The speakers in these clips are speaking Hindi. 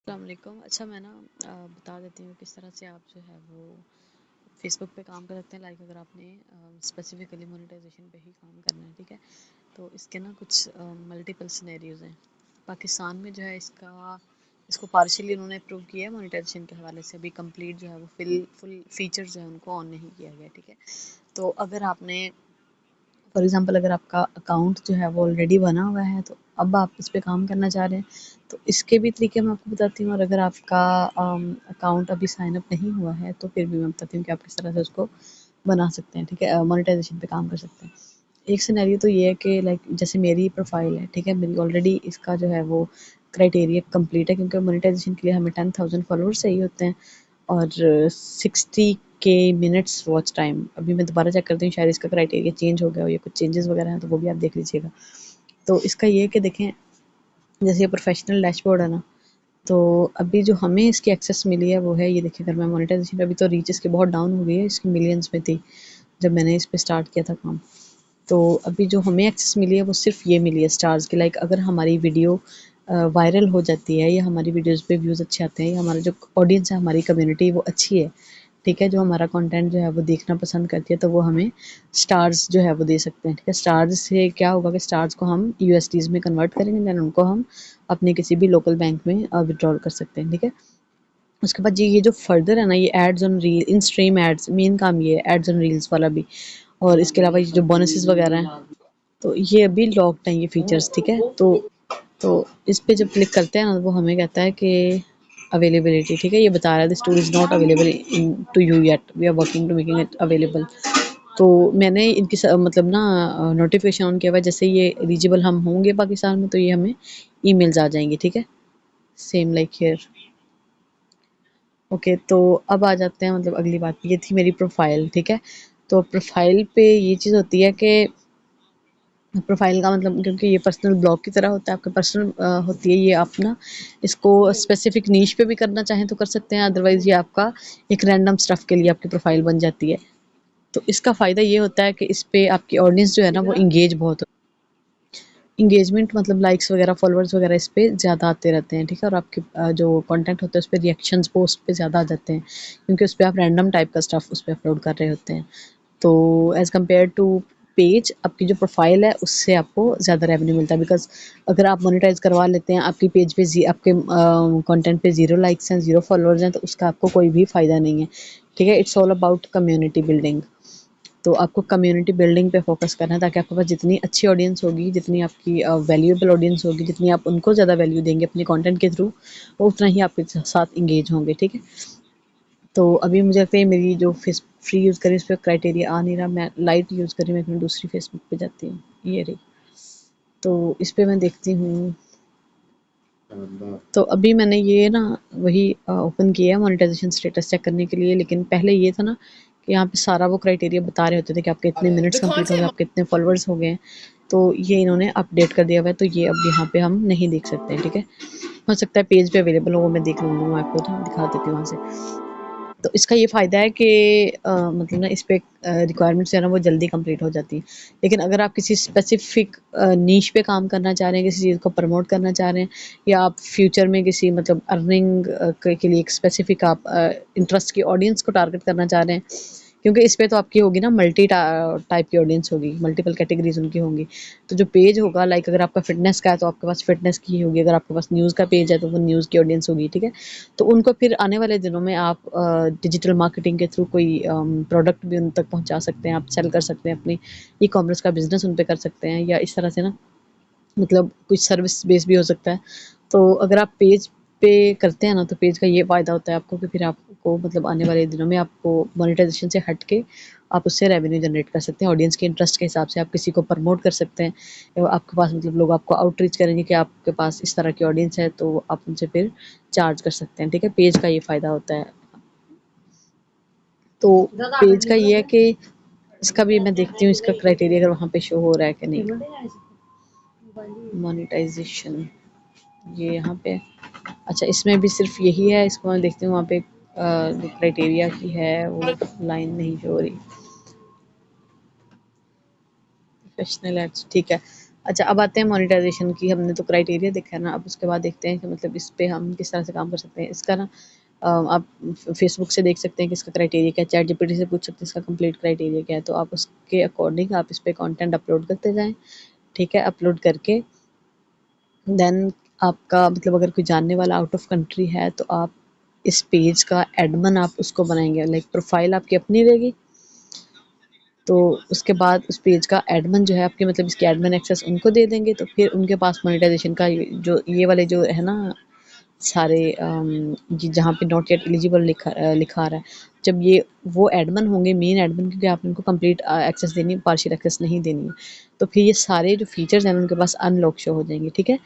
अस्सलाम वालेकुम। अच्छा मैं ना बता देती हूँ किस तरह से आप जो है वो फ़ेसबुक पे काम कर सकते हैं। लाइक अगर आपने स्पेसिफ़िकली मोनेटाइजेशन पे ही काम करना है, ठीक है? तो इसके ना कुछ मल्टीपल सिनेरियोज़ हैं। पाकिस्तान में जो है इसको पार्शियली उन्होंने अप्रूव किया है मोनेटाइजेशन के हवाले से। अभी कंप्लीट जो है वो फुल फीचर्स जो है उनको ऑन नहीं किया गया, ठीक है? तो अगर आपने फॉर एग्ज़ाम्पल अगर आपका अकाउंट जो है वो ऑलरेडी बना हुआ है तो अब आप इस पे काम करना चाह रहे हैं तो इसके भी तरीके मैं आपको बताती हूँ। और अगर आपका अकाउंट अभी साइन अप नहीं हुआ है तो फिर भी मैं बताती हूँ कि आप किस तरह से उसको बना सकते हैं, ठीक है? मोनेटाइजेशन पे काम कर सकते हैं। एक सिनेरियो तो ये है कि लाइक जैसे मेरी प्रोफाइल है, ठीक है? मेरी ऑलरेडी इसका जो है वो क्राइटेरिया कंप्लीट है क्योंकि मोनेटाइजेशन के लिए हमें 10,000 फॉलोअर्स चाहिए होते हैं और 60 के मिनट्स वॉच टाइम। अभी मैं दोबारा चेक करती हूँ, शायद इसका क्राइटेरिया चेंज हो गया हो या कुछ चेंजेस वगैरह हैं तो वो भी आप देख लीजिएगा। तो इसका ये है कि देखें, जैसे ये प्रोफेशनल डैशबोर्ड है ना, तो अभी जो हमें इसकी एक्सेस मिली है वो है ये देखिए। अगर मैं मोनेटाइजेशन पे, अभी तो रीच इसकी बहुत डाउन हो गई है, इसकी मिलियंस में थी जब मैंने इस पे स्टार्ट किया था काम। तो अभी जो हमें एक्सेस मिली है वो सिर्फ ये मिली है स्टार्स की। लाइक अगर हमारी वीडियो वायरल हो जाती है या हमारी वीडियोस पे व्यूज़ अच्छे आते हैं या हमारा जो ऑडियंस है, हमारी कम्युनिटी वो अच्छी है, ठीक है, जो हमारा कंटेंट जो है वो देखना पसंद करती है, तो वो हमें स्टार्स जो है वो दे सकते हैं, ठीक है? स्टार्स से क्या होगा कि स्टार्स को हम यूएसडीज़ में कन्वर्ट करेंगे, देन उनको हम अपने किसी भी लोकल बैंक में विड्रॉल कर सकते हैं, ठीक है? उसके बाद ये जो फर्दर है ना, ये ads on reel, in stream ads, main काम ये है एड्स ऑन रील्स वाला भी। और इसके अलावा ये जो बोनसेस वगैरह हैं, तो ये अभी लॉक्ड हैं ये फीचर्स, ठीक है? तो इस पे जब क्लिक करते हैं ना, वो हमें कहता है कि अवेलेबिलिटी, ठीक है? ये बता रहा है this tool is not available in to you yet, we are working to making it available. तो मैंने इनकी मतलब ना नोटिफिकेशन ऑन किया हुआ है, जैसे ये एलिजिबल हम होंगे पाकिस्तान में तो ये हमें ईमेल्स आ जाएंगी, ठीक है? Same like here. ओके, तो अब आ जाते हैं मतलब अगली बात पे। ये थी मेरी प्रोफाइल, ठीक है? तो प्रोफाइल पे ये चीज़ होती है कि प्रोफाइल का मतलब, क्योंकि ये पर्सनल ब्लॉग की तरह होता है, आपके पर्सनल होती है ये। आप ना इसको स्पेसिफिक नीश पे भी करना चाहें तो कर सकते हैं, अदरवाइज़ ये आपका एक रैंडम स्टफ़ के लिए आपकी प्रोफाइल बन जाती है। तो इसका फ़ायदा ये होता है कि इस पे आपकी ऑडियंस जो है ना वो इंगेज बहुत, इंगेजमेंट मतलब लाइक्स वगैरह, फॉलोअर्स वगैरह इस पे ज़्यादा आते रहते हैं, ठीक है? और आपके जो कंटेंट होता है उस पे रिएक्शंस पोस्ट पे ज़्यादा आ जाते हैं क्योंकि उस पे आप रैंडम टाइप का स्टफ़ उस पे अपलोड कर रहे होते हैं। तो एज़ कम्पेयर टू पेज, आपकी जो प्रोफाइल है उससे आपको ज़्यादा रेवेन्यू मिलता है, बिकॉज़ अगर आप मोनेटाइज़ करवा लेते हैं, आपकी पेज पे आपके कंटेंट पे 0 लाइक्स हैं, 0 फॉलोअर्स हैं, तो उसका आपको कोई भी फ़ायदा नहीं है, ठीक है? It's all about community building. तो आपको कम्युनिटी बिल्डिंग पे फोकस करना है ताकि आपके पास जितनी अच्छी ऑडियंस होगी, जितनी आपकी वैल्यूएबल ऑडियंस होगी, जितनी आप उनको ज़्यादा वैल्यू देंगे अपने कंटेंट के थ्रू, वो उतना ही आपके साथ इंगेज होंगे, ठीक है? तो अभी मुझे लगता है मेरी जो फेस फ्री यूज़ करी उस पर क्राइटेरिया आ नहीं रहा, मैं लाइट यूज़ करी, मैं अपनी दूसरी फेसबुक पे जाती हूँ, ये रही। तो इस पे मैं देखती हूँ, तो अभी मैंने ये ना वही ओपन किया है मोनेटाइजेशन स्टेटस चेक करने के लिए। लेकिन पहले ये था ना कि यहाँ पे सारा वो क्राइटेरिया बता रहे होते थे कि आपके इतने मिनट्स कंप्लीट हो गए, आपके इतने फॉलोअर्स हो गए हैं। तो ये इन्होंने अपडेट कर दिया हुआ है, तो ये अब यहाँ पे हम नहीं देख सकते हैं, ठीक है? हो सकता है पेज पे अवेलेबल हो, वो मैं देख लूँगी, मैं आपको ना दिखा देती हूँ वहाँ से। तो इसका ये फ़ायदा है कि मतलब ना इस पे रिक्वायरमेंट्स जो है ना वो जल्दी कंप्लीट हो जाती हैं। लेकिन अगर आप किसी स्पेसिफ़िक नीश पे काम करना चाह रहे हैं, किसी चीज़ को प्रमोट करना चाह रहे हैं या आप फ्यूचर में किसी मतलब अर्निंग के लिए एक स्पेसिफ़िक आप इंटरेस्ट की ऑडियंस को टारगेट करना चाह रहे हैं, क्योंकि इस पे तो आपकी होगी ना मल्टी टाइप की ऑडियंस होगी, मल्टीपल कैटेगरीज़ उनकी होंगी। तो जो पेज होगा, लाइक अगर आपका फ़िटनेस का है तो आपके पास फ़िटनेस की ही होगी, अगर आपके पास न्यूज़ का पेज है तो वो न्यूज़ की ऑडियंस होगी, ठीक है? तो उनको फिर आने वाले दिनों में आप डिजिटल मार्केटिंग के थ्रू कोई प्रोडक्ट भी उन तक पहुंचा सकते हैं, आप सेल कर सकते हैं, अपनी ई कॉमर्स का बिजनेस उन पे कर सकते हैं, या इस तरह से ना मतलब कुछ सर्विस बेस भी हो सकता है। तो अगर आप पेज पे करते हैं ना तो पेज का ये फ़ायदा होता है आपको कि फिर आपको मतलब आने वाले दिनों में आपको मोनेटाइजेशन से हट के आप उससे रेवेन्यू जनरेट कर सकते हैं। ऑडियंस के इंटरेस्ट के हिसाब से आप किसी को प्रमोट कर सकते हैं, आपके पास मतलब लोग आपको आउटरीच करेंगे कि आपके पास इस तरह की ऑडियंस है, तो आप उनसे फिर चार्ज कर सकते हैं, ठीक है? पेज का ये फ़ायदा होता है। तो पेज का ये है कि इसका भी मैं देखती हूँ इसका क्राइटेरिया अगर वहाँ पे शो हो रहा है कि नहीं। मोनेटाइजेशन ये यहाँ पे, अच्छा इसमें भी सिर्फ यही है, इसको मैं देखती हूँ वहाँ पे जो क्राइटेरिया की है वो लाइन नहीं शो हो रही। प्रोफेशनल एड्स, ठीक है। अच्छा, अब आते हैं मोनेटाइजेशन की। हमने तो क्राइटेरिया देखा है ना, अब उसके बाद देखते हैं कि मतलब इस पे हम किस तरह से काम कर सकते हैं। इसका ना आप फेसबुक से देख सकते हैं कि इसका क्राइटेरिया क्या है, चैट जीपीटी से पूछ सकते हैं इसका कंप्लीट क्राइटेरिया क्या है, तो आप उसके अकॉर्डिंग आप इस पे कंटेंट अपलोड करते जाएं। ठीक है, अपलोड करके देन आपका मतलब अगर कोई जानने वाला आउट ऑफ कंट्री है तो आप इस पेज का एडमिन आप उसको बनाएंगे, लाइक प्रोफाइल आपकी अपनी रहेगी। तो उसके बाद उस पेज का एडमिन जो है आपके मतलब इसकी एडमिन एक्सेस उनको दे देंगे, तो फिर उनके पास मोनेटाइजेशन का जो ये वाले जो है ना सारे जहाँ पे नॉट येट एलिजिबल लिखा आ रहा है, जब ये वो एडमिन होंगे मेन एडमिन, क्योंकि आपने उनको कंप्लीट एक्सेस देनी है, पार्शियल एक्सेस नहीं देनी है, तो फिर ये सारे जो फीचर्स हैं उनके पास अनलॉक शो हो जाएंगे। ठीक है,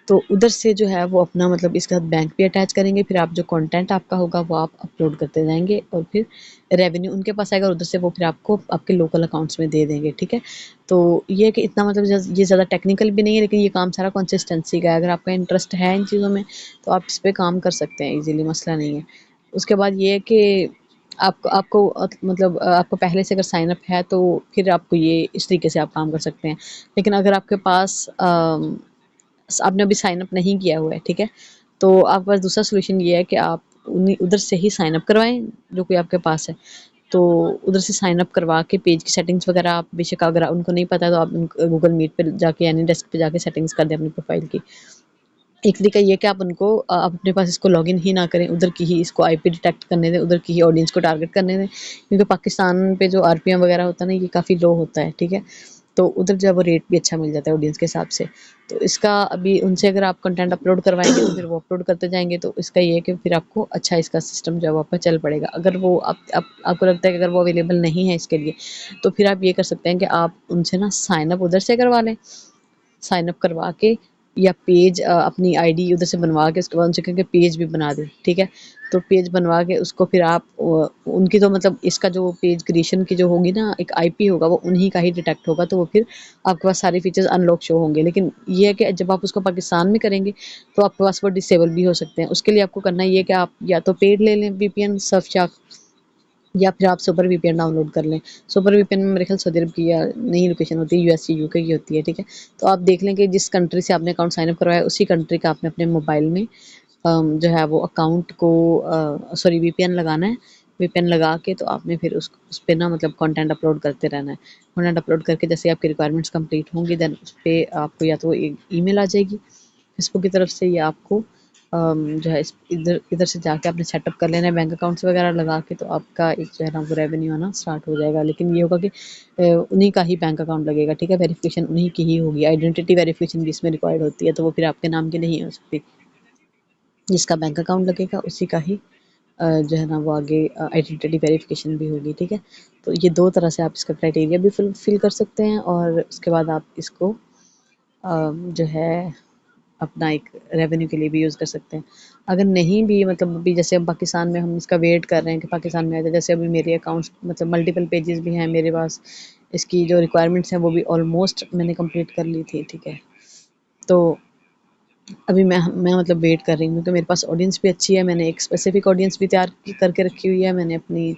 तो उधर से जो है वो अपना मतलब इसके साथ बैंक भी अटैच करेंगे, फिर आप जो कंटेंट आपका होगा वो आप अपलोड करते जाएंगे और फिर रेवेन्यू उनके पास आएगा और उधर से वो फिर आपको आपके लोकल अकाउंट्स में दे देंगे। ठीक है, तो ये है कि इतना मतलब ये ज़्यादा टेक्निकल भी नहीं है, लेकिन ये काम सारा कंसिस्टेंसी का है। अगर आपका इंटरेस्ट है इन चीज़ों में तो आप इस पर काम कर सकते हैं ईजिली, मसला नहीं है। उसके बाद ये है कि आपको आपको मतलब आपको पहले से अगर साइन अप है तो फिर आपको ये इस तरीके से आप काम कर सकते हैं। लेकिन अगर आपके पास आपने अभी साइन अप नहीं किया हुआ है, ठीक है, तो आपके पास दूसरा सोल्यूशन ये है कि आप उन्हीं उधर से ही साइन अप करवाएं जो कोई आपके पास है। तो उधर से साइन अप करवा के पेज की सेटिंग्स वगैरह आप बेशक अगर उनको नहीं पता है तो आप गूगल मीट पे जाके यानी डेस्क पे जाके सेटिंग्स कर दें अपनी प्रोफाइल की। एक तरीका ये है कि आप उनको आप अपने पास इसको लॉगिन ही ना करें, उधर की ही इसको आईपी डिटेक्ट करने दें, उधर की ही ऑडियंस को टारगेट करने दें, क्योंकि पाकिस्तान पे जो आरपीएम वगैरह होता है ना ये काफ़ी लो होता है। ठीक है, तो उधर जो है वो रेट भी अच्छा मिल जाता है ऑडियंस के हिसाब से। तो इसका अभी उनसे अगर आप कंटेंट अपलोड करवाएंगे तो फिर वो अपलोड करते जाएंगे, तो इसका ये है कि फिर आपको अच्छा इसका सिस्टम जो है वो आपका चल पड़ेगा। अगर वो आपको लगता है कि अगर वो अवेलेबल नहीं है इसके लिए, तो फिर आप ये कर सकते हैं कि आप उनसे ना साइन अप उधर से करवा लें, साइन अप करवा के या पेज अपनी आईडी उधर से बनवा के उसके बाद उनसे कहें कि पेज भी बना दें। ठीक है, तो पेज बनवा के उसको फिर आप उनकी तो मतलब इसका जो पेज क्रिएशन की जो होगी ना एक आईपी होगा वो उन्हीं का ही डिटेक्ट होगा, तो वो फिर आपके पास सारे फीचर्स अनलॉक शो होंगे। लेकिन ये है कि जब आप उसको पाकिस्तान में करेंगे तो आपके पास वो डिसेबल भी हो सकते हैं। उसके लिए आपको करना ये है कि आप या तो पेड ले लें वीपीएन सर्फशार्क, या फिर आप सुपर वीपीएन डाउनलोड कर लें। सुपर वीपीएन में मेरे ख्याल सऊदी अरब की या नई लोकेशन होती है, यूएस या यूके की होती है। ठीक है, तो आप देख लें कि जिस कंट्री से आपने अकाउंट साइन अप करवाया उसी कंट्री का आपने अपने मोबाइल में जो है वो अकाउंट को सॉरी वीपीएन लगाना है। वीपीएन लगा के तो आपने फिर उस पे ना मतलब कंटेंट अपलोड करते रहना है। कंटेंट अपलोड करके जैसे आपकी रिक्वायरमेंट्स कंप्लीट होंगी देन उस पे आपको या तो एक ईमेल आ जाएगी फेसबुक की तरफ से, या आपको जो है इधर इधर से जाके आपने सेटअप कर लेना है बैंक अकाउंट्स वगैरह लगा के, तो आपका एक जो है ना वो रेवेन्यू आना स्टार्ट हो जाएगा। लेकिन ये होगा कि उन्हीं का ही बैंक अकाउंट लगेगा। ठीक है, वेरिफिकेशन उन्हीं की ही होगी, आइडेंटिटी वेरिफिकेशन भी इसमें रिक्वायर्ड होती है, तो वो फिर आपके नाम की नहीं हो सकती। जिसका बैंक अकाउंट लगेगा उसी का ही जो है ना वो आगे आइडेंटिटी वेरिफिकेशन भी होगी। ठीक है, तो ये दो तरह से आप इसका क्राइटेरिया भी फिल कर सकते हैं और उसके बाद आप इसको जो है अपना एक रेवेन्यू के लिए भी यूज़ कर सकते हैं। अगर नहीं भी मतलब अभी जैसे हम पाकिस्तान में हम इसका वेट कर रहे हैं कि पाकिस्तान में आ जाए, जैसे अभी मेरे अकाउंट्स मतलब मल्टीपल पेजेस भी हैं मेरे पास, इसकी जो रिक्वायरमेंट्स हैं वो भी ऑलमोस्ट मैंने कंप्लीट कर ली थी। ठीक है, तो अभी मैं मतलब वेट कर रही हूँ क्योंकि मेरे पास ऑडियंस भी अच्छी है। मैंने एक स्पेसिफिक ऑडियंस भी तैयार करके रखी हुई है। मैंने अपनी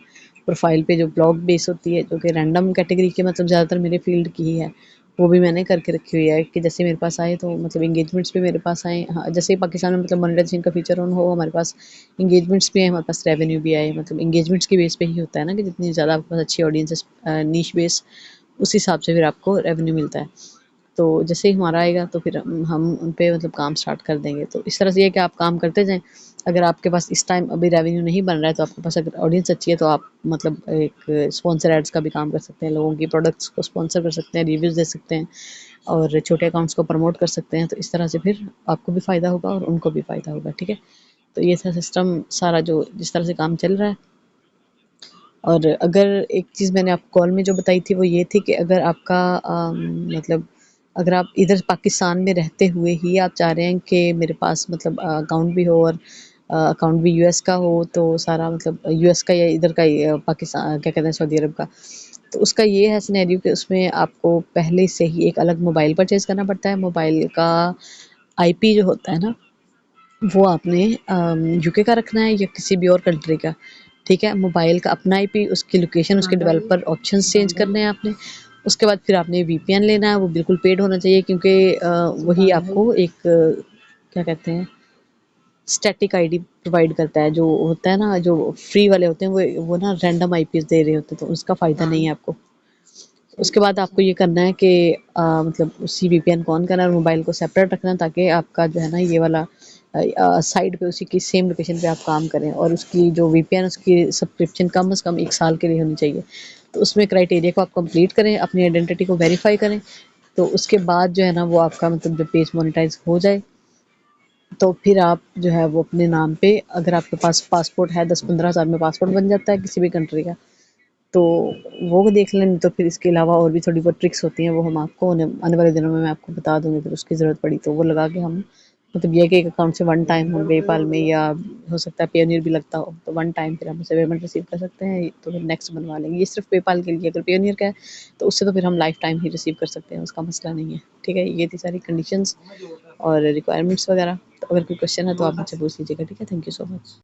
प्रोफाइल पे जो ब्लॉग बेस होती है जो कि रैंडम कैटेगरी के मतलब ज़्यादातर मेरे फील्ड की ही है, वो भी मैंने करके रखी हुई है कि जैसे मेरे पास आए तो मतलब इंगेजमेंट्स भी मेरे पास आए। हाँ, जैसे पाकिस्तान में मतलब मोनेटाइजेशन का फीचर ऑन हो, हमारे पास इंगेजमेंट्स भी आए, हमारे पास रेवेन्यू भी आए। मतलब इंगेजमेंट्स के बेस पे ही होता है ना कि जितनी ज़्यादा आपके पास अच्छी ऑडियंस है, नीश बेस, उस हिसाब से फिर आपको रेवेन्यू मिलता है। तो जैसे ही हमारा आएगा तो फिर हम उन पे मतलब काम स्टार्ट कर देंगे। तो इस तरह से ये है कि आप काम करते जाएँ। अगर आपके पास इस टाइम अभी रेवेन्यू नहीं बन रहा है तो आपके पास अगर ऑडियंस अच्छी है तो आप मतलब एक स्पॉन्सर एड्स का भी काम कर सकते हैं, लोगों की प्रोडक्ट्स को स्पॉन्सर कर सकते हैं, रिव्यूज़ दे सकते हैं और छोटे अकाउंट्स को प्रमोट कर सकते हैं। तो इस तरह से फिर आपको भी फ़ायदा होगा और उनको भी फ़ायदा होगा। ठीक है, तो ये था सिस्टम सारा जो जिस तरह से काम चल रहा है। और अगर एक चीज़ मैंने आपको कॉल में जो बताई थी वो ये थी कि अगर आपका मतलब अगर आप इधर पाकिस्तान में रहते हुए ही आप चाह रहे हैं कि मेरे पास मतलब अकाउंट भी हो और अकाउंट भी यूएस का हो, तो सारा मतलब यूएस का या इधर का ही पाकिस्तान क्या कहते हैं सऊदी अरब का, तो उसका ये है सिनेरियो कि उसमें आपको पहले से ही एक अलग मोबाइल परचेज़ करना पड़ता है। मोबाइल का आईपी जो होता है ना वो आपने यूके का रखना है या किसी भी और कंट्री का। ठीक है, मोबाइल का अपना आईपी, उसकी लोकेशन, उसके डेवलपर ऑप्शंस चेंज करने हैं आपने। उसके बाद फिर आपने वीपीएन लेना है, वो बिल्कुल पेड होना चाहिए क्योंकि वही आपको एक क्या कहते हैं स्टैटिक आईडी प्रोवाइड करता है। जो होता है ना, जो फ्री वाले होते हैं वो ना रैंडम आईपीएस दे रहे होते हैं, तो उसका फ़ायदा नहीं है आपको। उसके बाद आपको ये करना है कि मतलब उसी वीपीएन को ऑन करना है और मोबाइल को सेपरेट रखना, ताकि आपका जो है ना ये वाला साइड पे उसी की सेम लोकेशन पे आप काम करें। और उसकी जो वीपीएन उसकी सब्सक्रिप्शन कम से कम 1 साल के लिए होनी चाहिए। तो उसमें क्राइटेरिया को आप कंप्लीट करें, अपनी आइडेंटिटी को वेरीफाई करें। तो उसके बाद जो है ना वो आपका मतलब जब पेज मोनेटाइज हो जाए, तो फिर आप जो है वो अपने नाम पे, अगर आपके पास पासपोर्ट है 10-15 हज़ार में पासपोर्ट बन जाता है किसी भी कंट्री का, तो वो देख लें। तो फिर इसके अलावा और भी थोड़ी बहुत ट्रिक्स होती हैं, वो हम आपको आने वाले दिनों में मैं आपको बता दूँगी। फिर उसकी ज़रूरत पड़ी तो वो लगा के हम मतलब ये है कि एक अकाउंट से वन टाइम हम पेपाल में, या हो सकता है पेयोनियर भी लगता हो, तो वन टाइम फिर हम उससे पेमेंट रिसीव कर सकते हैं, तो फिर नेक्स्ट बनवा लेंगे। ये सिर्फ पेपाल के लिए, अगर पेयोनियर का है तो उससे तो फिर हम लाइफ टाइम ही रिसीव कर सकते हैं, उसका मसला नहीं है। ठीक है, ये थी सारी कंडीशंस और रिक्वायरमेंट्स वगैरह। तो अगर कोई क्वेश्चन है तो आप मुझसे पूछ लीजिएगा। ठीक है, थैंक यू सो मच।